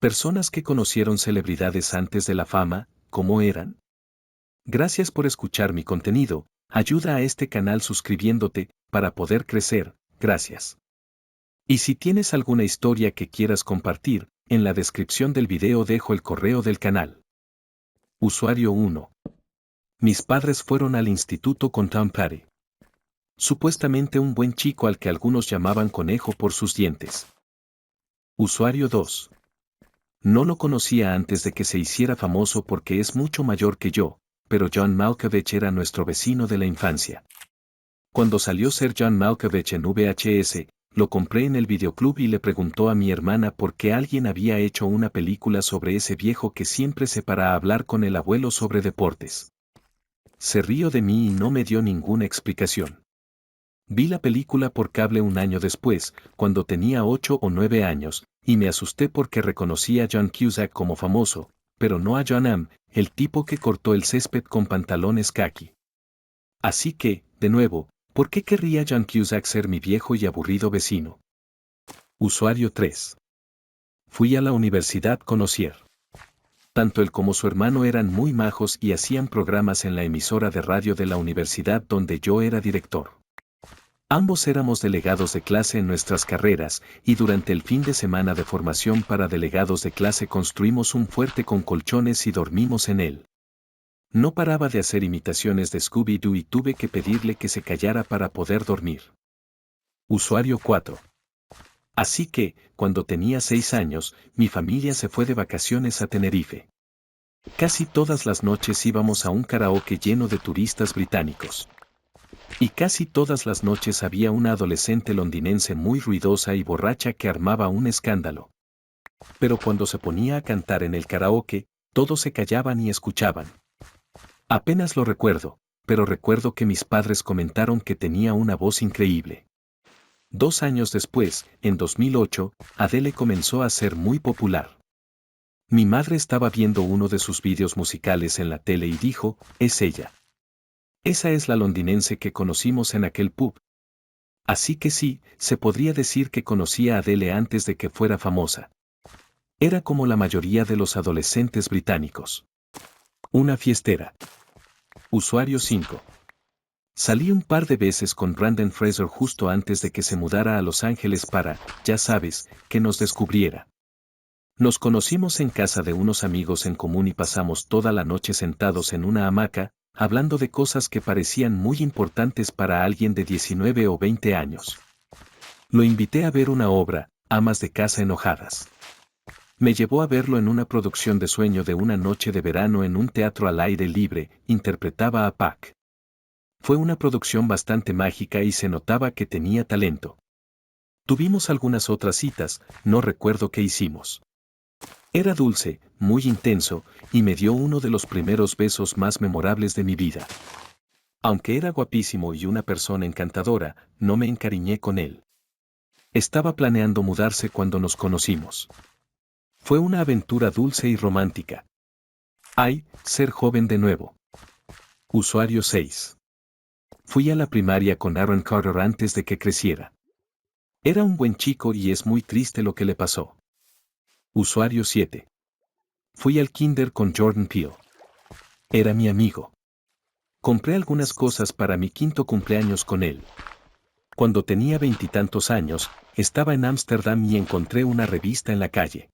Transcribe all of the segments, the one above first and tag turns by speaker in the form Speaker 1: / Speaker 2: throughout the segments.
Speaker 1: Personas que conocieron celebridades antes de la fama, ¿cómo eran? Gracias por escuchar mi contenido, ayuda a este canal suscribiéndote, para poder crecer, gracias. Y si tienes alguna historia que quieras compartir, en la descripción del video dejo el correo del canal. Usuario 1. Mis padres fueron al instituto con Tom Petty. Supuestamente un buen chico al que algunos llamaban conejo por sus dientes. Usuario 2. No lo conocía antes de que se hiciera famoso porque es mucho mayor que yo, pero John Malkovich era nuestro vecino de la infancia. Cuando salió ser John Malkovich en VHS, lo compré en el videoclub y le preguntó a mi hermana por qué alguien había hecho una película sobre ese viejo que siempre se para a hablar con el abuelo sobre deportes. Se rió de mí y no me dio ninguna explicación. Vi la película por cable un año después, cuando tenía 8 o 9 años, y me asusté porque reconocí a John Cusack como famoso, pero no a John Hamm, el tipo que cortó el césped con pantalones caqui. Así que, de nuevo, ¿por qué querría John Cusack ser mi viejo y aburrido vecino? Usuario 3. Fui a la universidad con Osier. Tanto él como su hermano eran muy majos y hacían programas en la emisora de radio de la universidad donde yo era director. Ambos éramos delegados de clase en nuestras carreras, y durante el fin de semana de formación para delegados de clase construimos un fuerte con colchones y dormimos en él. No paraba de hacer imitaciones de Scooby-Doo y tuve que pedirle que se callara para poder dormir. Usuario 4. Así que, cuando tenía 6 años, mi familia se fue de vacaciones a Tenerife. Casi todas las noches íbamos a un karaoke lleno de turistas británicos. Y casi todas las noches había una adolescente londinense muy ruidosa y borracha que armaba un escándalo. Pero cuando se ponía a cantar en el karaoke, todos se callaban y escuchaban. Apenas lo recuerdo, pero recuerdo que mis padres comentaron que tenía una voz increíble. 2 años después, en 2008, Adele comenzó a ser muy popular. Mi madre estaba viendo uno de sus vídeos musicales en la tele y dijo, es ella. Esa es la londinense que conocimos en aquel pub. Así que sí, se podría decir que conocí a Adele antes de que fuera famosa. Era como la mayoría de los adolescentes británicos. Una fiestera. Usuario 5. Salí un par de veces con Brendan Fraser justo antes de que se mudara a Los Ángeles para, ya sabes, que nos descubriera. Nos conocimos en casa de unos amigos en común y pasamos toda la noche sentados en una hamaca, hablando de cosas que parecían muy importantes para alguien de 19 o 20 años. Lo invité a ver una obra, Amas de Casa Enojadas. Me llevó a verlo en una producción de sueño de una noche de verano en un teatro al aire libre, interpretaba a Pac. Fue una producción bastante mágica y se notaba que tenía talento. Tuvimos algunas otras citas, no recuerdo qué hicimos. Era dulce, muy intenso, y me dio uno de los primeros besos más memorables de mi vida. Aunque era guapísimo y una persona encantadora, no me encariñé con él. Estaba planeando mudarse cuando nos conocimos. Fue una aventura dulce y romántica. Ay, ser joven de nuevo. Usuario 6. Fui a la primaria con Aaron Carter antes de que creciera. Era un buen chico y es muy triste lo que le pasó. Usuario 7. Fui al kinder con Jordan Peele. Era mi amigo. Compré algunas cosas para mi 5º cumpleaños con él. Cuando tenía 20 y tantos años, estaba en Ámsterdam y encontré una revista en la calle.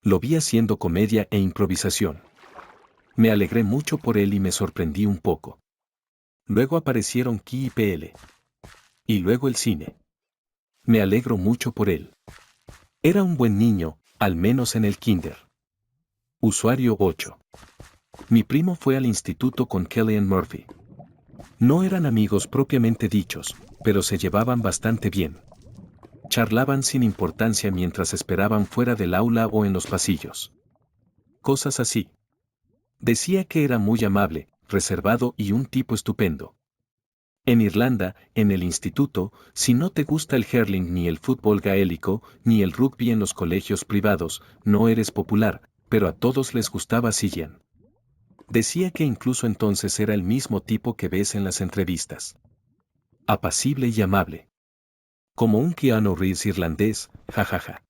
Speaker 1: Lo vi haciendo comedia e improvisación. Me alegré mucho por él y me sorprendí un poco. Luego aparecieron Ki y PL. Y luego el cine. Me alegro mucho por él. Era un buen niño, al menos en el kinder. Usuario 8. Mi primo fue al instituto con Cillian Murphy. No eran amigos propiamente dichos, pero se llevaban bastante bien. Charlaban sin importancia mientras esperaban fuera del aula o en los pasillos. Cosas así. Decía que era muy amable, reservado y un tipo estupendo. En Irlanda, en el instituto, si no te gusta el hurling ni el fútbol gaélico, ni el rugby en los colegios privados, no eres popular, pero a todos les gustaba Cillian. Decía que incluso entonces era el mismo tipo que ves en las entrevistas. Apacible y amable. Como un Keanu Reeves irlandés, jajaja.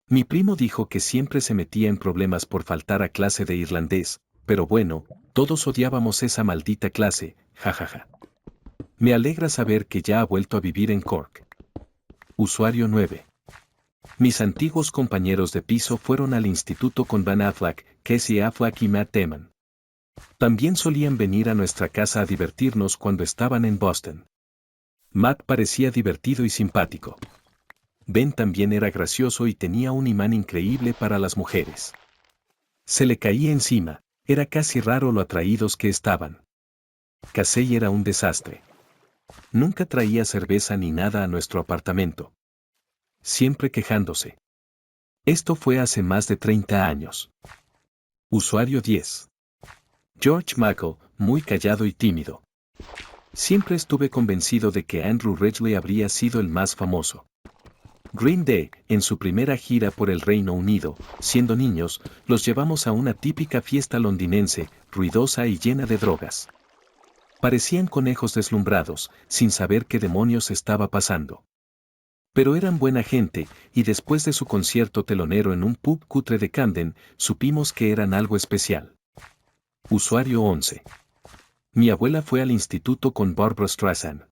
Speaker 1: Mi primo dijo que siempre se metía en problemas por faltar a clase de irlandés, pero bueno, todos odiábamos esa maldita clase, jajaja. Me alegra saber que ya ha vuelto a vivir en Cork. Usuario 9. Mis antiguos compañeros de piso fueron al instituto con Van Affleck, Casey Affleck y Matt Damon. También solían venir a nuestra casa a divertirnos cuando estaban en Boston. Matt parecía divertido y simpático. Ben también era gracioso y tenía un imán increíble para las mujeres. Se le caía encima, era casi raro lo atraídos que estaban. Casey era un desastre. Nunca traía cerveza ni nada a nuestro apartamento. Siempre quejándose. Esto fue hace más de 30 años. Usuario 10. George Michael, muy callado y tímido. Siempre estuve convencido de que Andrew Ridgeley habría sido el más famoso. Green Day, en su primera gira por el Reino Unido, siendo niños, los llevamos a una típica fiesta londinense, ruidosa y llena de drogas. Parecían conejos deslumbrados, sin saber qué demonios estaba pasando. Pero eran buena gente, y después de su concierto telonero en un pub cutre de Camden, supimos que eran algo especial. Usuario 11. Mi abuela fue al instituto con Barbra Streisand.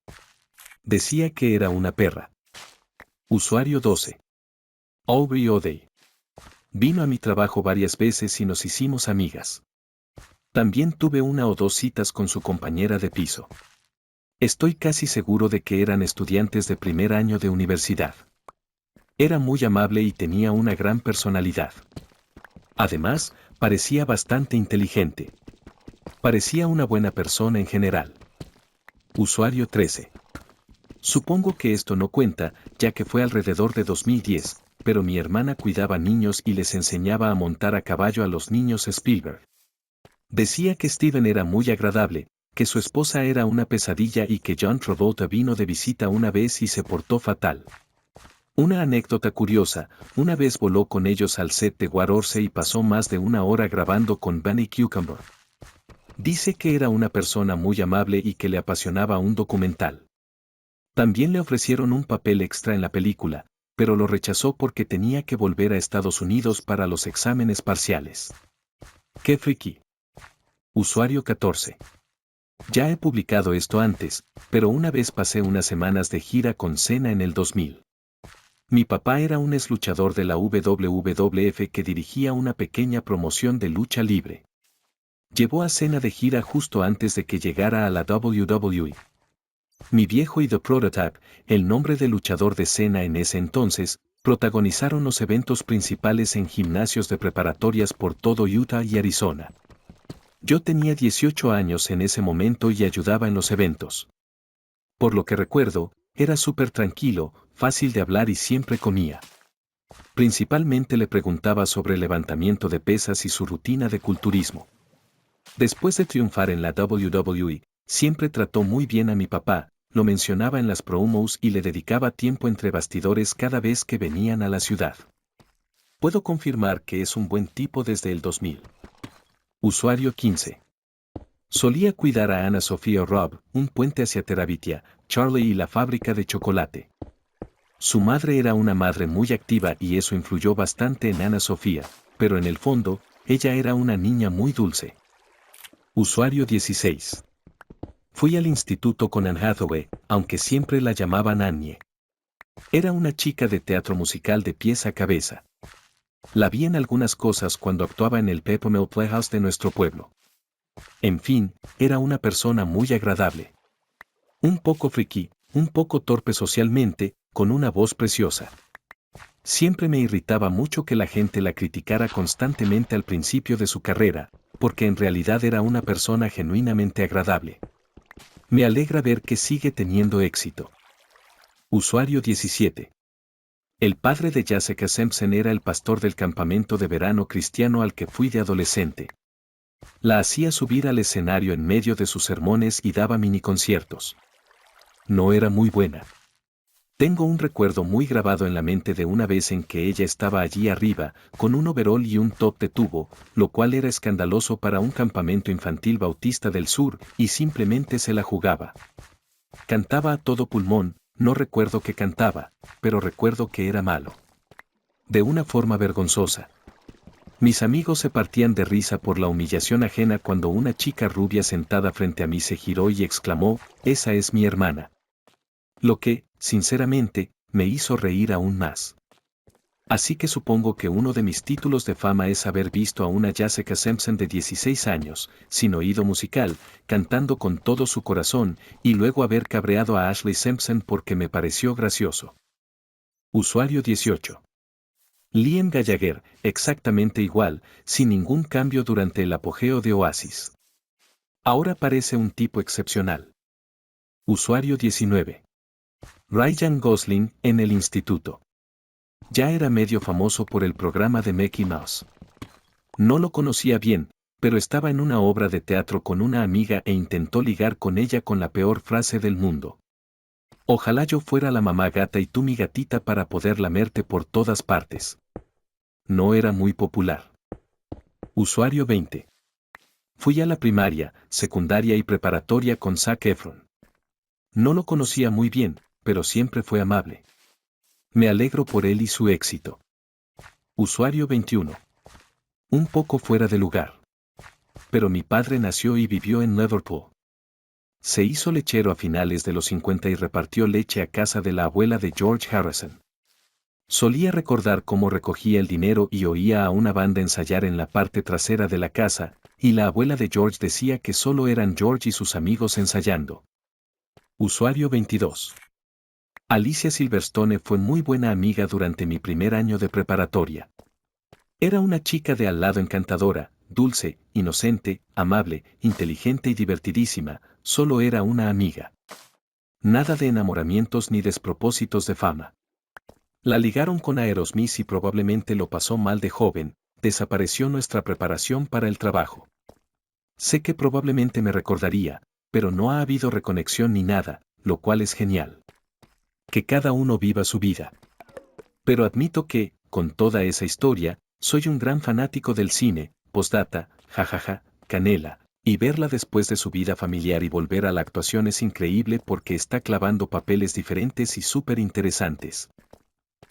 Speaker 1: Decía que era una perra. Usuario 12. Aubrey O'Day. Vino a mi trabajo varias veces y nos hicimos amigas. También tuve una o dos citas con su compañera de piso. Estoy casi seguro de que eran estudiantes de primer año de universidad. Era muy amable y tenía una gran personalidad. Además, parecía bastante inteligente. Parecía una buena persona en general. Usuario 13. Supongo que esto no cuenta, ya que fue alrededor de 2010, pero mi hermana cuidaba niños y les enseñaba a montar a caballo a los niños Spielberg. Decía que Steven era muy agradable, que su esposa era una pesadilla y que John Travolta vino de visita una vez y se portó fatal. Una anécdota curiosa, una vez voló con ellos al set de War Horse y pasó más de una hora grabando con Bunny Cucumber. Dice que era una persona muy amable y que le apasionaba un documental. También le ofrecieron un papel extra en la película, pero lo rechazó porque tenía que volver a Estados Unidos para los exámenes parciales. ¡Qué friki! Usuario 14. Ya he publicado esto antes, pero una vez pasé unas semanas de gira con Cena en el 2000. Mi papá era un exluchador de la WWF que dirigía una pequeña promoción de lucha libre. Llevó a Cena de gira justo antes de que llegara a la WWE. Mi viejo y The Prototype, el nombre de luchador de Cena en ese entonces, protagonizaron los eventos principales en gimnasios de preparatorias por todo Utah y Arizona. Yo tenía 18 años en ese momento y ayudaba en los eventos. Por lo que recuerdo, era súper tranquilo, fácil de hablar y siempre comía. Principalmente le preguntaba sobre levantamiento de pesas y su rutina de culturismo. Después de triunfar en la WWE, siempre trató muy bien a mi papá, lo mencionaba en las promos y le dedicaba tiempo entre bastidores cada vez que venían a la ciudad. Puedo confirmar que es un buen tipo desde el 2000. Usuario 15. Solía cuidar a Ana Sofía Robb, un puente hacia Terabitia, Charlie y la fábrica de chocolate. Su madre era una madre muy activa y eso influyó bastante en Ana Sofía, pero en el fondo, ella era una niña muy dulce. Usuario 16. Fui al instituto con Anne Hathaway, aunque siempre la llamaban Annie. Era una chica de teatro musical de pies a cabeza. La vi en algunas cosas cuando actuaba en el Peppermill Playhouse de nuestro pueblo. En fin, era una persona muy agradable. Un poco friki, un poco torpe socialmente, con una voz preciosa. Siempre me irritaba mucho que la gente la criticara constantemente al principio de su carrera, porque en realidad era una persona genuinamente agradable. Me alegra ver que sigue teniendo éxito. Usuario 17. El padre de Jessica Simpson era el pastor del campamento de verano cristiano al que fui de adolescente. La hacía subir al escenario en medio de sus sermones y daba mini conciertos. No era muy buena. Tengo un recuerdo muy grabado en la mente de una vez en que ella estaba allí arriba, con un overol y un top de tubo, lo cual era escandaloso para un campamento infantil bautista del sur, y simplemente se la jugaba. Cantaba a todo pulmón, no recuerdo qué cantaba, pero recuerdo que era malo. De una forma vergonzosa. Mis amigos se partían de risa por la humillación ajena cuando una chica rubia sentada frente a mí se giró y exclamó, «Esa es mi hermana». Lo que, sinceramente, me hizo reír aún más. Así que supongo que uno de mis títulos de fama es haber visto a una Jessica Simpson de 16 años, sin oído musical, cantando con todo su corazón, y luego haber cabreado a Ashley Simpson porque me pareció gracioso. Usuario 18. Liam Gallagher, exactamente igual, sin ningún cambio durante el apogeo de Oasis. Ahora parece un tipo excepcional. Usuario 19. Ryan Gosling, en el instituto. Ya era medio famoso por el programa de Mickey Mouse. No lo conocía bien, pero estaba en una obra de teatro con una amiga e intentó ligar con ella con la peor frase del mundo. Ojalá yo fuera la mamá gata y tú mi gatita para poder lamerte por todas partes. No era muy popular. Usuario 20. Fui a la primaria, secundaria y preparatoria con Zac Efron. No lo conocía muy bien, pero siempre fue amable. Me alegro por él y su éxito. Usuario 21. Un poco fuera de lugar. Pero mi padre nació y vivió en Liverpool. Se hizo lechero a finales de los 50 y repartió leche a casa de la abuela de George Harrison. Solía recordar cómo recogía el dinero y oía a una banda ensayar en la parte trasera de la casa, y la abuela de George decía que solo eran George y sus amigos ensayando. Usuario 22. Alicia Silverstone fue muy buena amiga durante mi primer año de preparatoria. Era una chica de al lado encantadora, dulce, inocente, amable, inteligente y divertidísima, solo era una amiga. Nada de enamoramientos ni despropósitos de fama. La ligaron con Aerosmith y probablemente lo pasó mal de joven, desapareció nuestra preparación para el trabajo. Sé que probablemente me recordaría, pero no ha habido reconexión ni nada, lo cual es genial. Que cada uno viva su vida. Pero admito que, con toda esa historia, soy un gran fanático del cine, postdata, jajaja, Canela, y verla después de su vida familiar y volver a la actuación es increíble porque está clavando papeles diferentes y súper interesantes.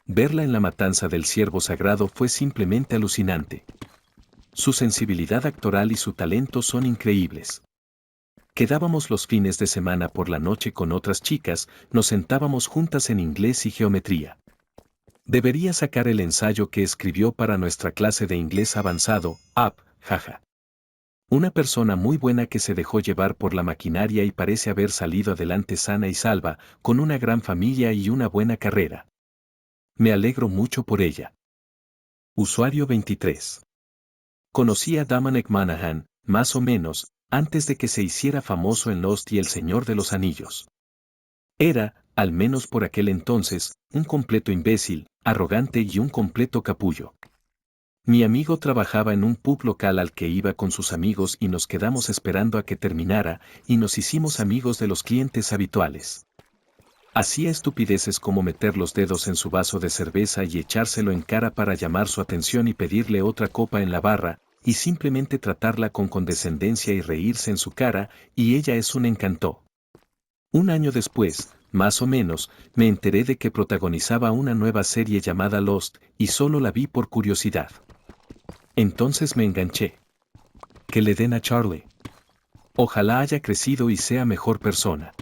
Speaker 1: Verla en La Matanza del Ciervo Sagrado fue simplemente alucinante. Su sensibilidad actoral y su talento son increíbles. Quedábamos los fines de semana por la noche con otras chicas, nos sentábamos juntas en inglés y geometría. Debería sacar el ensayo que escribió para nuestra clase de inglés avanzado, jaja. Una persona muy buena que se dejó llevar por la maquinaria y parece haber salido adelante sana y salva, con una gran familia y una buena carrera. Me alegro mucho por ella. Usuario 23. Conocí a Damon McManahan, más o menos, antes de que se hiciera famoso en Lost y El Señor de los Anillos. Era, al menos por aquel entonces, un completo imbécil, arrogante y un completo capullo. Mi amigo trabajaba en un pub local al que iba con sus amigos y nos quedamos esperando a que terminara, y nos hicimos amigos de los clientes habituales. Hacía estupideces como meter los dedos en su vaso de cerveza y echárselo en cara para llamar su atención y pedirle otra copa en la barra, y simplemente tratarla con condescendencia y reírse en su cara, y ella es un encanto. Un año después, más o menos, me enteré de que protagonizaba una nueva serie llamada Lost, y solo la vi por curiosidad. Entonces me enganché. Que le den a Charlie. Ojalá haya crecido y sea mejor persona.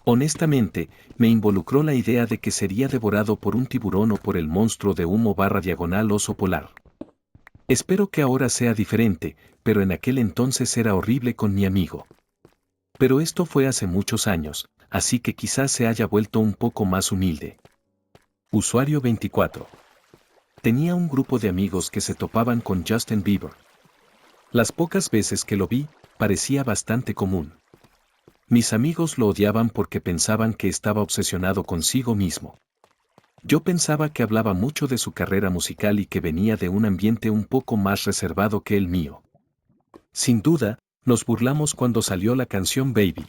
Speaker 1: Honestamente, me involucró la idea de que sería devorado por un tiburón o por el monstruo de humo / oso polar. Espero que ahora sea diferente, pero en aquel entonces era horrible con mi amigo. Pero esto fue hace muchos años, así que quizás se haya vuelto un poco más humilde. Usuario 24. Tenía un grupo de amigos que se topaban con Justin Bieber. Las pocas veces que lo vi, parecía bastante común. Mis amigos lo odiaban porque pensaban que estaba obsesionado consigo mismo. Yo pensaba que hablaba mucho de su carrera musical y que venía de un ambiente un poco más reservado que el mío. Sin duda, nos burlamos cuando salió la canción Baby.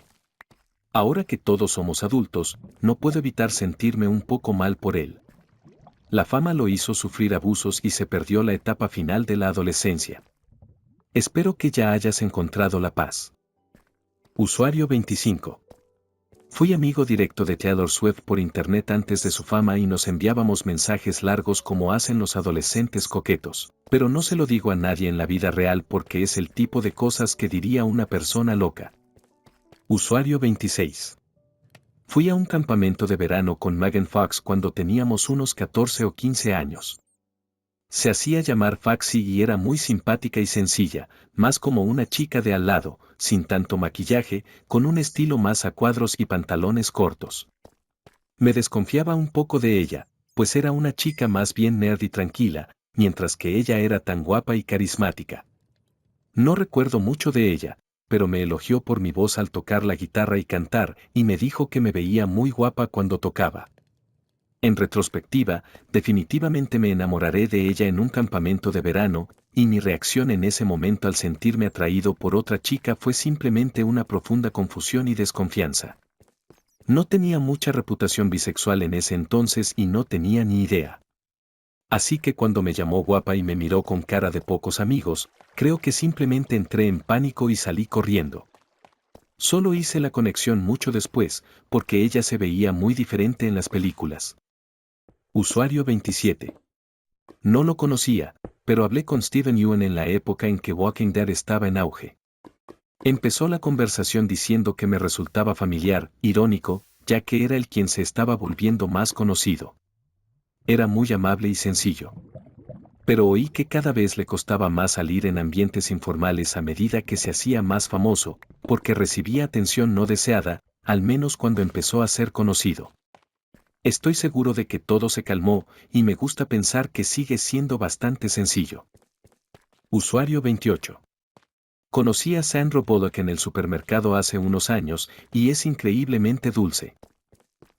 Speaker 1: Ahora que todos somos adultos, no puedo evitar sentirme un poco mal por él. La fama lo hizo sufrir abusos y se perdió la etapa final de la adolescencia. Espero que ya hayas encontrado la paz. Usuario 25. Fui amigo directo de Taylor Swift por internet antes de su fama y nos enviábamos mensajes largos como hacen los adolescentes coquetos, pero no se lo digo a nadie en la vida real porque es el tipo de cosas que diría una persona loca. Usuario 26. Fui a un campamento de verano con Megan Fox cuando teníamos unos 14 o 15 años. Se hacía llamar Foxy y era muy simpática y sencilla, más como una chica de al lado, sin tanto maquillaje, con un estilo más a cuadros y pantalones cortos. Me desconfiaba un poco de ella, pues era una chica más bien nerd y tranquila, mientras que ella era tan guapa y carismática. No recuerdo mucho de ella, pero me elogió por mi voz al tocar la guitarra y cantar, y me dijo que me veía muy guapa cuando tocaba. En retrospectiva, definitivamente me enamoraré de ella en un campamento de verano, y mi reacción en ese momento al sentirme atraído por otra chica fue simplemente una profunda confusión y desconfianza. No tenía mucha reputación bisexual en ese entonces y no tenía ni idea. Así que cuando me llamó guapa y me miró con cara de pocos amigos, creo que simplemente entré en pánico y salí corriendo. Solo hice la conexión mucho después, porque ella se veía muy diferente en las películas. Usuario 27. No lo conocía, pero hablé con Steven Yeun en la época en que Walking Dead estaba en auge. Empezó la conversación diciendo que me resultaba familiar, irónico, ya que era el quien se estaba volviendo más conocido. Era muy amable y sencillo. Pero oí que cada vez le costaba más salir en ambientes informales a medida que se hacía más famoso, porque recibía atención no deseada, al menos cuando empezó a ser conocido. Estoy seguro de que todo se calmó, y me gusta pensar que sigue siendo bastante sencillo. Usuario 28. Conocí a Sandra Bullock en el supermercado hace unos años, y es increíblemente dulce.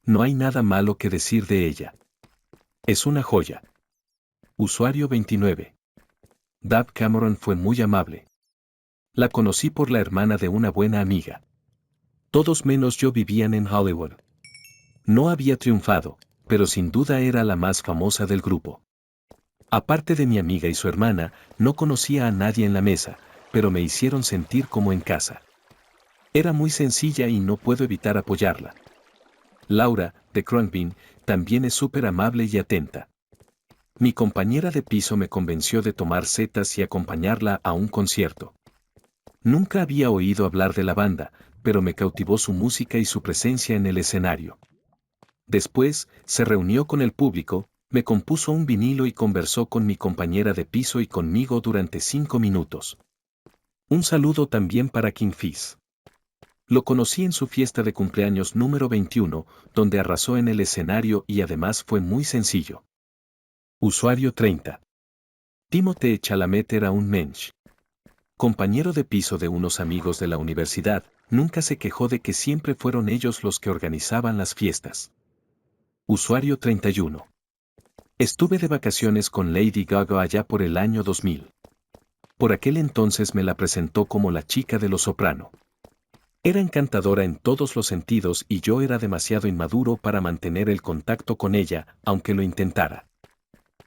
Speaker 1: No hay nada malo que decir de ella. Es una joya. Usuario 29. Dave Cameron fue muy amable. La conocí por la hermana de una buena amiga. Todos menos yo vivían en Hollywood. No había triunfado, pero sin duda era la más famosa del grupo. Aparte de mi amiga y su hermana, no conocía a nadie en la mesa, pero me hicieron sentir como en casa. Era muy sencilla y no puedo evitar apoyarla. Laura, de Crunkbean, también es súper amable y atenta. Mi compañera de piso me convenció de tomar setas y acompañarla a un concierto. Nunca había oído hablar de la banda, pero me cautivó su música y su presencia en el escenario. Después, se reunió con el público, me compuso un vinilo y conversó con mi compañera de piso y conmigo durante 5 minutos. Un saludo también para King Fizz. Lo conocí en su fiesta de cumpleaños número 21, donde arrasó en el escenario y además fue muy sencillo. Usuario 30. Timothée Chalamet era un mensch. Compañero de piso de unos amigos de la universidad, nunca se quejó de que siempre fueron ellos los que organizaban las fiestas. Usuario 31. Estuve de vacaciones con Lady Gaga allá por el año 2000. Por aquel entonces me la presentó como la chica de Los Soprano. Era encantadora en todos los sentidos y yo era demasiado inmaduro para mantener el contacto con ella, aunque lo intentara.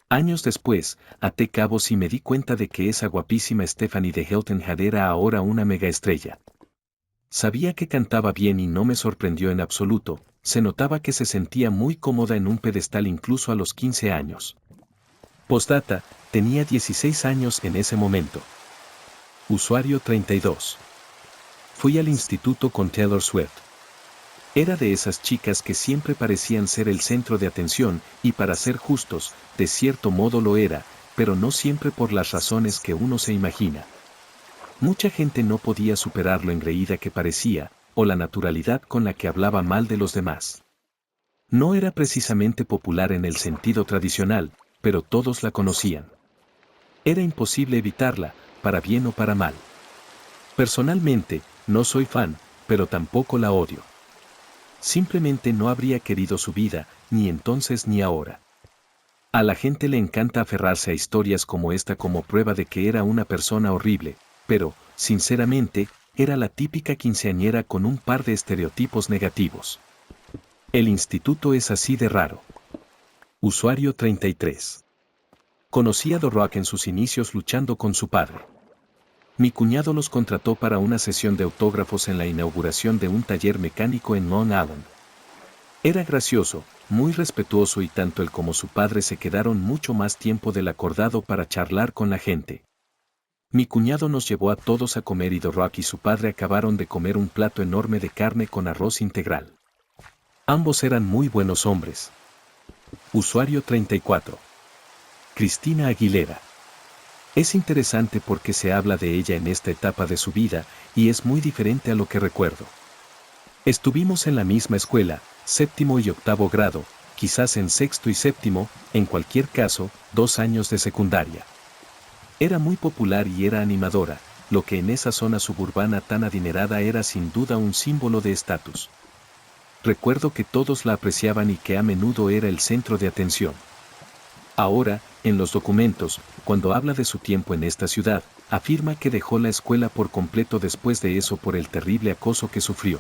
Speaker 1: Años después, até cabos y me di cuenta de que esa guapísima Stephanie de Hilton Head era ahora una megaestrella. Sabía que cantaba bien y no me sorprendió en absoluto, se notaba que se sentía muy cómoda en un pedestal incluso a los 15 años. Postdata, tenía 16 años en ese momento. Usuario 32. Fui al instituto con Taylor Swift. Era de esas chicas que siempre parecían ser el centro de atención, y para ser justos, de cierto modo lo era, pero no siempre por las razones que uno se imagina. Mucha gente no podía superar lo engreída que parecía, o la naturalidad con la que hablaba mal de los demás. No era precisamente popular en el sentido tradicional, pero todos la conocían. Era imposible evitarla, para bien o para mal. Personalmente, no soy fan, pero tampoco la odio. Simplemente no habría querido su vida, ni entonces ni ahora. A la gente le encanta aferrarse a historias como esta como prueba de que era una persona horrible, pero, sinceramente, era la típica quinceañera con un par de estereotipos negativos. El instituto es así de raro. Usuario 33. Conocí a The Rock en sus inicios luchando con su padre. Mi cuñado los contrató para una sesión de autógrafos en la inauguración de un taller mecánico en Long Island. Era gracioso, muy respetuoso y tanto él como su padre se quedaron mucho más tiempo del acordado para charlar con la gente. Mi cuñado nos llevó a todos a comer y The Rock y su padre acabaron de comer un plato enorme de carne con arroz integral. Ambos eran muy buenos hombres. Usuario 34. Cristina Aguilera. Es interesante porque se habla de ella en esta etapa de su vida y es muy diferente a lo que recuerdo. Estuvimos en la misma escuela, 7º y 8º grado, quizás en 6º y 7º, en cualquier caso, 2 años de secundaria. Era muy popular y era animadora, lo que en esa zona suburbana tan adinerada era sin duda un símbolo de estatus. Recuerdo que todos la apreciaban y que a menudo era el centro de atención. Ahora, en los documentos, cuando habla de su tiempo en esta ciudad, afirma que dejó la escuela por completo después de eso por el terrible acoso que sufrió.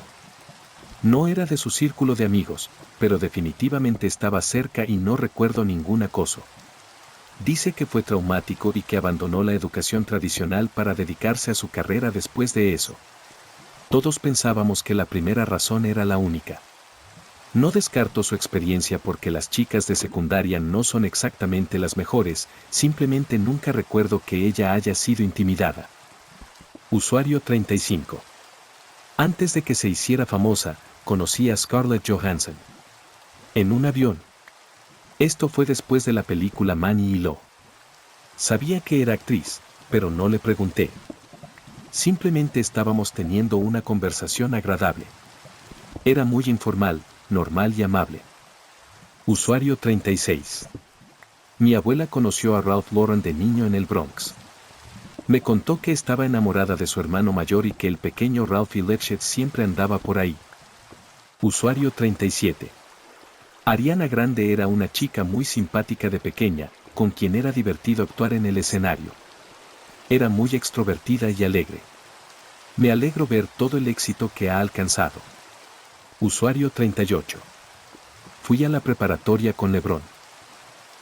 Speaker 1: No era de su círculo de amigos, pero definitivamente estaba cerca y no recuerdo ningún acoso. Dice que fue traumático y que abandonó la educación tradicional para dedicarse a su carrera después de eso. Todos pensábamos que la primera razón era la única. No descarto su experiencia porque las chicas de secundaria no son exactamente las mejores, simplemente nunca recuerdo que ella haya sido intimidada. Usuario 35. Antes de que se hiciera famosa, conocí a Scarlett Johansson. En un avión. Esto fue después de la película Manny y Lo. Sabía que era actriz, pero no le pregunté. Simplemente estábamos teniendo una conversación agradable. Era muy informal, normal y amable. Usuario 36. Mi abuela conoció a Ralph Lauren de niño en el Bronx. Me contó que estaba enamorada de su hermano mayor y que el pequeño Ralphie Letchet siempre andaba por ahí. Usuario 37. Ariana Grande era una chica muy simpática de pequeña, con quien era divertido actuar en el escenario. Era muy extrovertida y alegre. Me alegro ver todo el éxito que ha alcanzado. Usuario 38. Fui a la preparatoria con LeBron.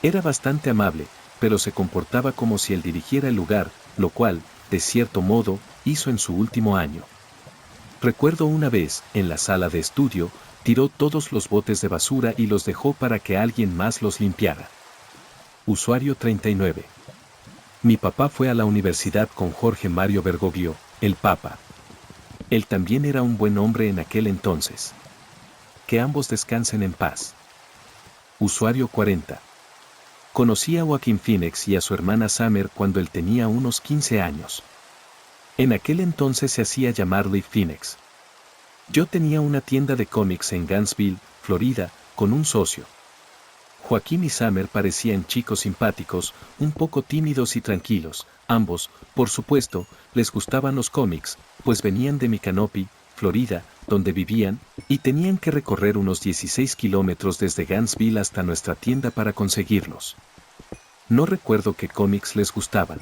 Speaker 1: Era bastante amable, pero se comportaba como si él dirigiera el lugar, lo cual, de cierto modo, hizo en su último año. Recuerdo una vez, en la sala de estudio, tiró todos los botes de basura y los dejó para que alguien más los limpiara. Usuario 39. Mi papá fue a la universidad con Jorge Mario Bergoglio, el Papa. Él también era un buen hombre en aquel entonces. Que ambos descansen en paz. Usuario 40. Conocí a Joaquin Phoenix y a su hermana Summer cuando él tenía unos 15 años. En aquel entonces se hacía llamar Leaf Phoenix. Yo tenía una tienda de cómics en Gainesville, Florida, con un socio. Joaquín y Summer parecían chicos simpáticos, un poco tímidos y tranquilos. Ambos, por supuesto, les gustaban los cómics, pues venían de Micanopy, Florida, donde vivían, y tenían que recorrer unos 16 kilómetros desde Gainesville hasta nuestra tienda para conseguirlos. No recuerdo qué cómics les gustaban.